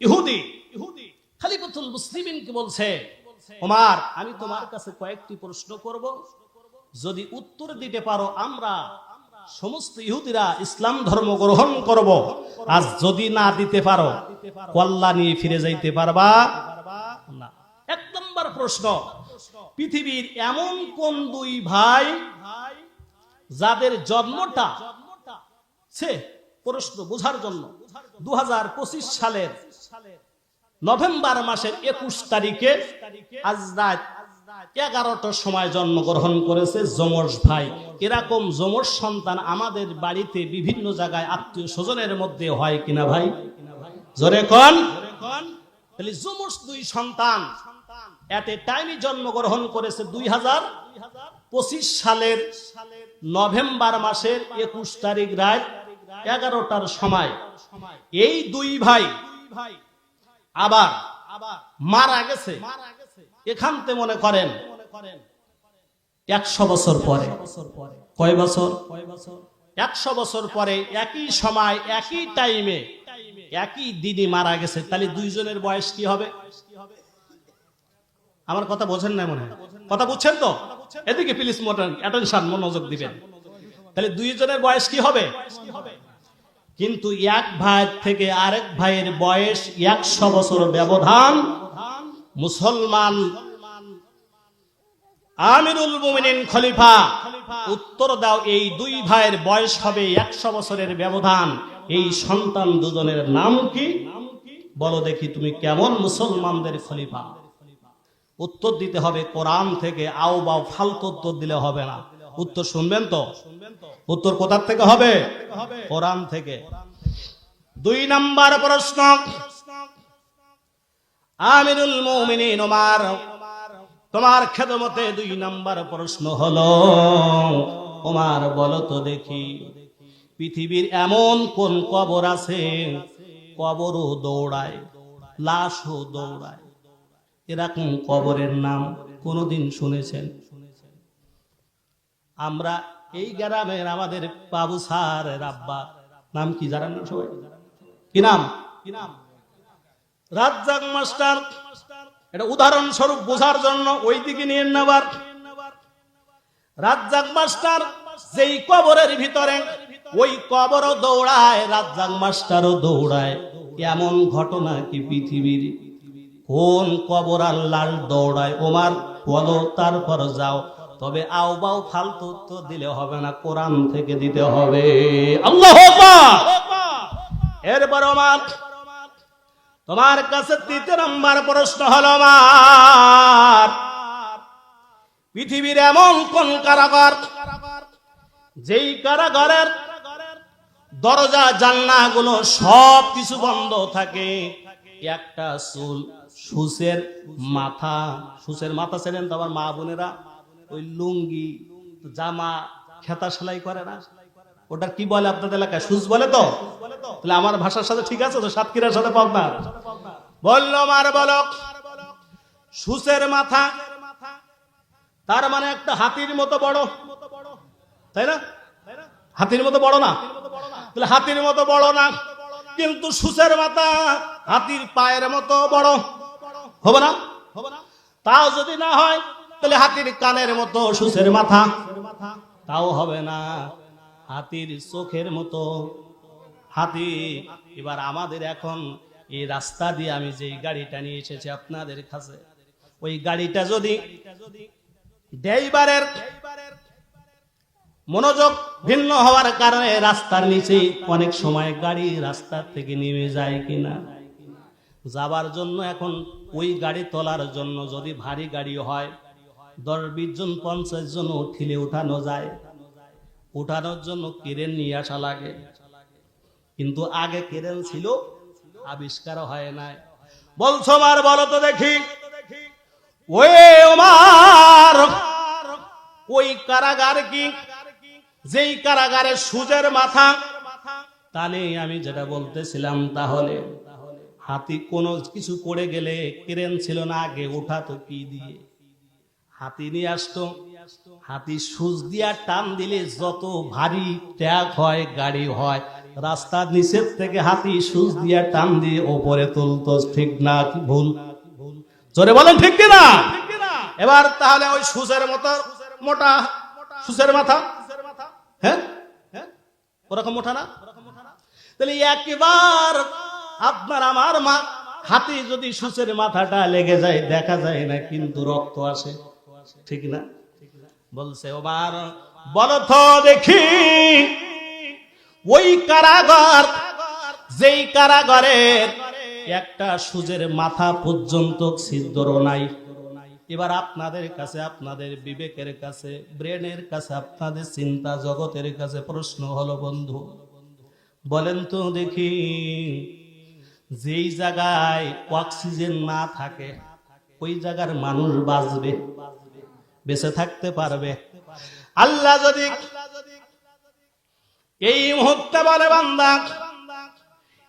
ইহুদি খলিফাতুল মুসলিমিনকে বলছে, ওমর আমি তোমার কাছে কয়েকটি প্রশ্ন করব, যদি উত্তর দিতে পারো আমরা সমস্ত ইহুদিরা ইসলাম ধর্ম গ্রহণ করব, আর যদি না দিতে পারো কল্লা নিয়ে ফিরে যাইতে পারবা না। এক নম্বর প্রশ্ন, পৃথিবীর এমন কোন দুই ভাই যাদের জন্মটা সে প্রশ্ন বোঝার জন্য 2025 সালের নভেম্বর মাসের 21 তারিখে আজ রাত 11টার সময় জন্মগ্রহণ করেছে যমজ ভাই। এরকম যমজ সন্তান আমাদের বাড়িতে বিভিন্ন জায়গায় আত্মীয় স্বজনের মধ্যে হয় কিনা ভাই? জোরে কোন। তাহলে যমজ দুই সন্তান এট এ টাইমে জন্মগ্রহণ করেছে 2025 সালের নভেম্বর মাসের 21 তারিখ রাত 11টার সময়। এই দুই ভাই আবার মারা গেছে এখান থেকে মনে করেন 100 বছর পরে। কয় বছর? 100 বছর পরে একই সময় একই টাইমে একই দিনে মারা গেছে। তাহলে দুইজনের বয়স কি হবে? আমার কথা বোঝেন না মনে হয়? কথা বুঝছেন তো? এদিকে প্লিজ অ্যাটেনশন, মনোযোগ দিবেন। তাহলে দুইজনের বয়স কি হবে? কিন্তু এক ভাই থেকে আরেক ভাইয়ের বয়স 100 বছর ব্যবধান। মুসলমান আমিরুল মুমিনিন খলিফা, উত্তর দাও, এই দুই ভাইয়ের বয়স হবে 100 বছরের ব্যবধান। এই সন্তান দুজনের নাম কি বলো দেখি, তুমি কেমন মুসলমানদের খলিফা? উত্তর দিতে হবে কোরআন থেকে, আও বাও ফালতু উত্তর দিলে হবে না। উত্তর শুনবেন তো? উত্তর কোথা থেকে হবে? কোরআন থেকে। 2 নম্বর প্রশ্ন, আমিরুল মুমিনিন ওমর, তোমার খেদমতে 2 নম্বর প্রশ্ন হলো, ওমর বলো তো দেখি, পৃথিবীর এমন কোন কবর আছে কবরও দৌড়ায়, লাশও দৌড়ায়? এরকম কবরের নাম কোনদিন শুনেছেন? আমরা এই গ্রামের আমাদের বাবু স্যারের আব্বা নাম কি জানেন না সবাই? কি নাম? রাজ্জাক মাস্টার। এটা উদাহরণস্বরূপ বোঝার জন্য ওই দিকে নিয়ে নেবার। রাজ্জাক মাস্টার যেই কবরের ভিতরে, ওই কবরও দৌড়ায়, রাজ্জাক মাস্টারও দৌড়ায়। এমন ঘটনা কি পৃথিবীর কোন কবর আর লাশ দৌড়ায়? ওমর বলো, তারপর যাও। তবে আও বাও ফালতু উত্তর দিলে হবে না, কোরআন থেকে দিতে হবে। আল্লাহু আকবার। এরপর ওমর তোমার কাছে 3 নম্বর প্রশ্ন হলো, ওমর পৃথিবীর এমন কোন কারাগার যেই কারাগারের দরজা জানলাগুলো সব কিছু বন্ধ থাকে, একটা চুল সুসের মাথা, সুসের মাথা ছিলেন তো আমার মা বোনেরা ওই লুঙ্গি জামা খেতা সেলাই করে না, ওটার কি বলে আপনাদের এলাকায়? সুস বলে তো? তাহলে আমার ভাষার সাথে ঠিক আছে তো? সাতক্ষীরার সাথে পাবনা বললো, মার বলো, সুসের মাথা তার মানে একটা হাতির মতো বড়, তাই না? হাতির মতো বড় না? তাহলে হাতির মতো বড় না, কিন্তু সুসের মাথা হাতির পায়ের মতো বড় হবে না? তাও যদি না হয় তাহলে হাতির কানের মতো সুসের মাথা, তাও হবে না। হাতির চোখের মতো হাতি। এবার আমাদের এখন এই রাস্তা দিয়ে আমি যেই গাড়িটা নিয়ে এসেছি আপনাদের কাছে, ওই গাড়িটা যদি ড্রাইভারের মনোযোগ ভিন্ন হওয়ার কারণে রাস্তার নিচে অনেক সময় গাড়ি রাস্তার থেকে নেমে যায় কিনা, যাবার জন্য এখন ওই গাড়ি তোলার জন্য যদি ভারী গাড়ি হয় 10-20 জন 50 জন ঠিলে উঠানো যায়, উঠানোর জন্য ক্রেন নিয়ে আসা লাগে। কিন্তু আগে ক্রেন ছিল, আবিষ্কার হয় নাই। বলছো মার বলো তো দেখি, ওই ওমর ওই কারাগার কি যেই কারাগারে সুজের মাথা? তাহলে আমি যেটা বলতেছিলাম, তাহলে হাতি কোনো কিছু করে গেলে ক্রেন ছিল না, আগে উঠাতো কি দিয়ে? হাতি নিয়ে আসতো, হাতি সুচ দিয়া টান দিলে যত ভারী ট্যাগ হয় গাড়ি হয়, রাস্তার নিচের থেকে হাতি সুচ দিয়া টান দিয়ে ওপরে তুলতো। ঠিক না কি ভুল? জোরে বলেন ঠিক কিনা? এবার তাহলে ওই সুচের মতো মোটা সুচের মাথা, হ্যাঁ ওরকম মোটা না? তাহলে একবার আপনার আমার মা হাতি যদি সুচের মাথাটা লেগে যায় দেখা যায় না, কিন্তু রক্ত আসে। ঠিক না? বলছে ওবার বলো তো দেখি, ওই কারাগার, যেই কারাগারের একটা সুচের মাথা পর্যন্ত ছিদ্র নাই। এবার আপনাদের কাছে, আপনাদের বিবেকের কাছে, ব্রেনের কাছে, আপনাদের চিন্তা জগতের কাছে প্রশ্ন হলো বন্ধু, বলেন তো দেখি, যেই জায়গায় অক্সিজেন না থাকে ওই জায়গার মানুষ বাঁচবে, বেঁচে থাকতে পারবে? আল্লাহ যদি এই মুহূর্তে বলে বান্দা,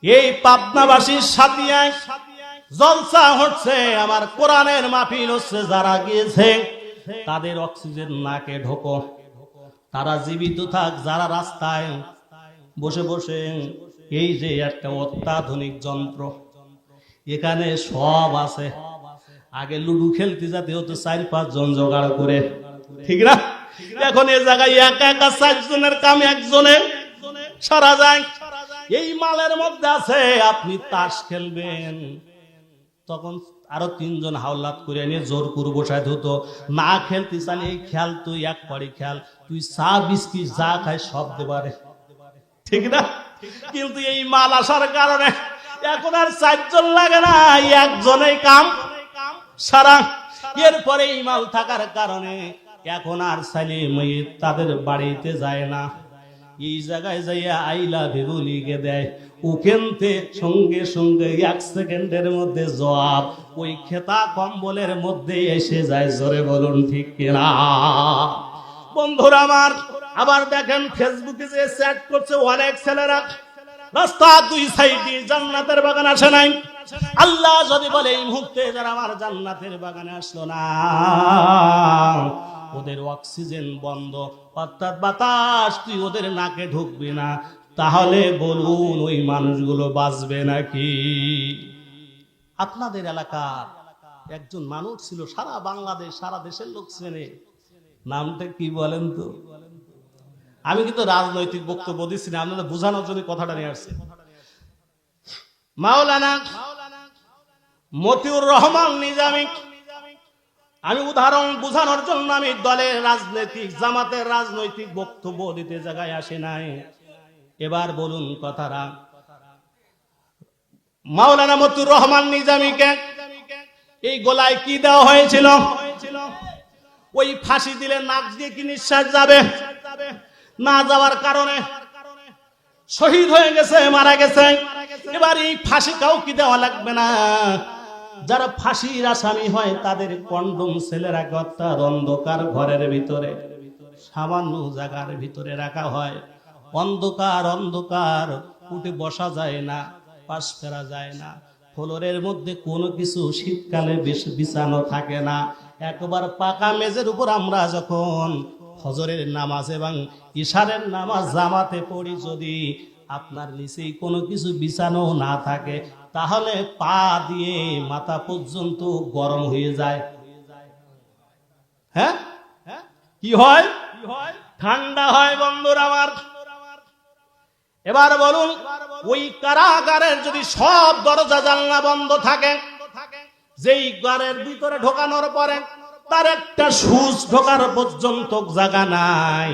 এই পাবনাবাসীর সাথিয়ায় জলসা হচ্ছে, আমার কোরআনের মাহফিল হচ্ছে, যারা গিয়েছে তাদের অক্সিজেন নাকে ঢোকো, তারা জীবিত থাক, যারা রাস্তায় বসে বসে, এই যে একটা অত্যাধুনিক যন্ত্র এখানে সব আছে। আগে লুডু খেলতে যাতে হতো 4-5 জন জোগাড় করে, ঠিক না? এখন এ জায়গায় একা একা 4 জনের কাম একজনে সারা যায়। এই মালের মধ্যে আছে, আপনি তাস খেলবেন, তখন আরো 3 জন হাওলাত করে নিয়ে জোর করে বসায় হতো। না খেলতে চান এই খেল, তুই এক পারি খেল, তুই চা বিস্কিট যা খাই সব দেবারে, ঠিক না? কিন্তু এই মাল আসার কারণে এখন আর 4 জন লাগে না, একজনেই কাম সারা। এরপরে এই মাল থাকার কারণে এখন আর ছেলে মেয়ে তাদের বাড়িতে যায় না, এই জায়গায় যাইয়া আইলা ভিভু লিখে দেয়, ওখানতে সঙ্গে সঙ্গে 1 সেকেন্ডের মধ্যে জবাব ওই খেতা কম্বলের মধ্যে এসে যায়। জোরে বলুন ঠিক কিনা? বন্ধুরা আমার, আবার দেখেন ফেসবুকে যে চ্যাট করছে অনেক ছেলেরা, রাস্তা 2 সাইডে জান্নাতের বাগান আসে নাই। আল্লাহ যদি বলে এই মুহূর্তে যারা আমার জান্নাতের বাগানে আসলো না, ওদের অক্সিজেন বন্ধ, অর্থাৎ বাতাস তুই ওদের নাকে ঢুকবি না, তাহলে বলুন ওই মানুষগুলো বাঁচবে নাকি? আপনাদের এলাকার একজন মানুষ ছিল, সারা বাংলাদেশ, সারা দেশের লোক চেনে, নামটা কি বলেন তো? আমি কিন্তু রাজনৈতিক বক্তব্য দিচ্ছি না, আপনাদের বোঝানোর জন্য কথাটা নিয়ে আসছি। মাওলানা মতিউর রহমান নিজামী। আমি উদাহরণ বোঝানোর জন্য আমি দলের রাজনৈতিক, জামাতের রাজনৈতিক বক্তব্য দিতে জায়গায় আসে নাই। এবার বলুন কথাটা, মাওলানা মতিউর রহমান নিজামীকে এই গলায় কি দেওয়া হয়েছিল? ওই ফাঁসি দিলে নাক দিয়ে কি নিঃশ্বাস যাবে? না যাওয়ার কারণে শহীদ হয়ে গেছে, মারা গেছে। এবার এই ফাঁসি কাউকে দেওয়া লাগবে না, যারা ফাঁসির আসামি হয় তাদের কন্ডম ছেলেরা অর্থাৎ অন্ধকার ঘরের ভিতরে সামান্য জায়গার ভিতরে রাখা হয়। অন্ধকার অন্ধকার, উঠে বসা যায় না, পাশ ফেরা যায় না, ফ্লোরের মধ্যে কোনো কিছু শীতকালে বিছানো থাকে না। একবার পাকা মেজের উপর আমরা যখন ফজরের নামাজ এবং ইশারের নামাজ জামাতে পড়ি, যদি আপনার নিচেই কোনো কিছু বিছানো না থাকে তাহলে পা দিয়ে মাথা পর্যন্ত গরম হয়ে যায়। হ্যাঁ, কি হয়? ঠান্ডা হয় বন্ধুরা আমার। এবার বলুন, ওই কারাগারের যদি সব দরজা জানলা বন্ধ থাকে, যেই ঘরের ভিতরে ঢোকানোর পরে তার একটা সুচ ঢোকার পর্যন্ত জায়গা নাই,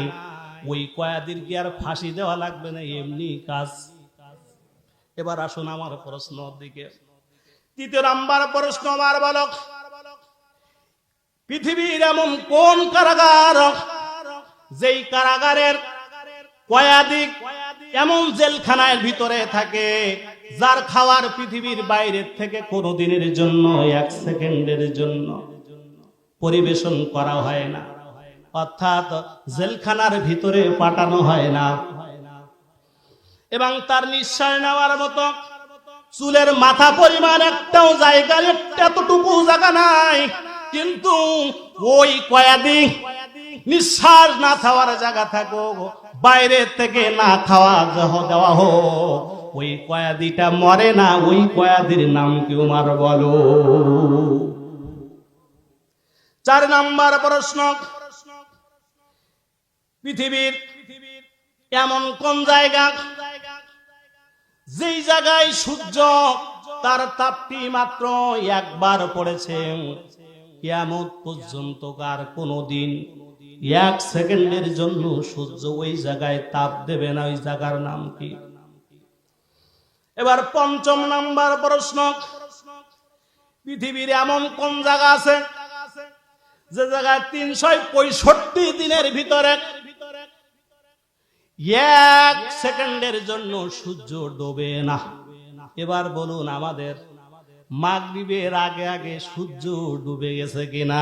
ওই কয়েদির কি আর ফাঁসি দেওয়া লাগবে না? এমনি কাজ। এবার আসুন আমার প্রশ্নের দিকে। 3 নাম্বার প্রশ্ন আমার বলো, পৃথিবীর এমন কোন কারাগার, যেই কারাগারের কয়েদি এমন জেলখানার ভিতরে থাকে যার খাওয়ার পৃথিবীর বাইরের থেকে কোনো দিনের জন্য 1 সেকেন্ডের জন্য পরিবেশন করা হয় না, অর্থাৎ জেলখানার ভিতরে পাঠানো হয় না, এবং তার নিঃশ্বাস নেওয়ার মতো চুলের মাথা পরিমাণ একটাও জায়গা, এতটুকু জায়গা নাই, কিন্তু ওই কয়েদি নিঃশ্বাস না খাওয়ার জায়গা থাকো, বাইরে থেকে না খাওয়া দেওয়া হোক, ওই কয়েদিটা মরে না। ওই কয়েদির নাম কি উমার বলো। 4 নাম্বার প্রশ্ন, পৃথিবীর এমন কোন জায়গা যেই জায়গায় সূর্য তার তাপটি মাত্র একবার পড়েছে, কিয়ামত পর্যন্ত কার কোনদিন 1 সেকেন্ডের জন্য সূর্য ওই জায়গায় তাপ দেবে না। ওই জায়গার নাম কি? এবার 5 নাম্বার প্রশ্ন, পৃথিবীর এমন কোন জায়গা আছে যে জায়গায় 365 দিনের ভিতরে 1 সেকেন্ডের জন্য সূর্য ডোবে না? এবার বলুন, আমাদের মাগরিবের আগে আগে সূর্য ডুবে গেছে কিনা?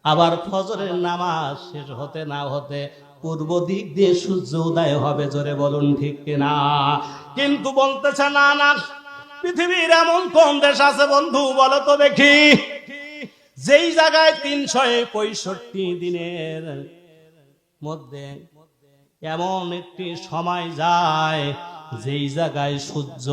আবার ফজরের নামাজ শেষ হতে না হতে পূর্ব দিক দিয়ে সূর্য উদয় হবে। জোরে বলুন ঠিক কিনা? কিন্তু বলতেছে না না, পৃথিবীর এমন কোন দেশ আছে বন্ধু বলো তো দেখি, যেই জায়গায় 365 দিনের মধ্যে এমন একটি সময় যায় যেই জায়গায় সূর্য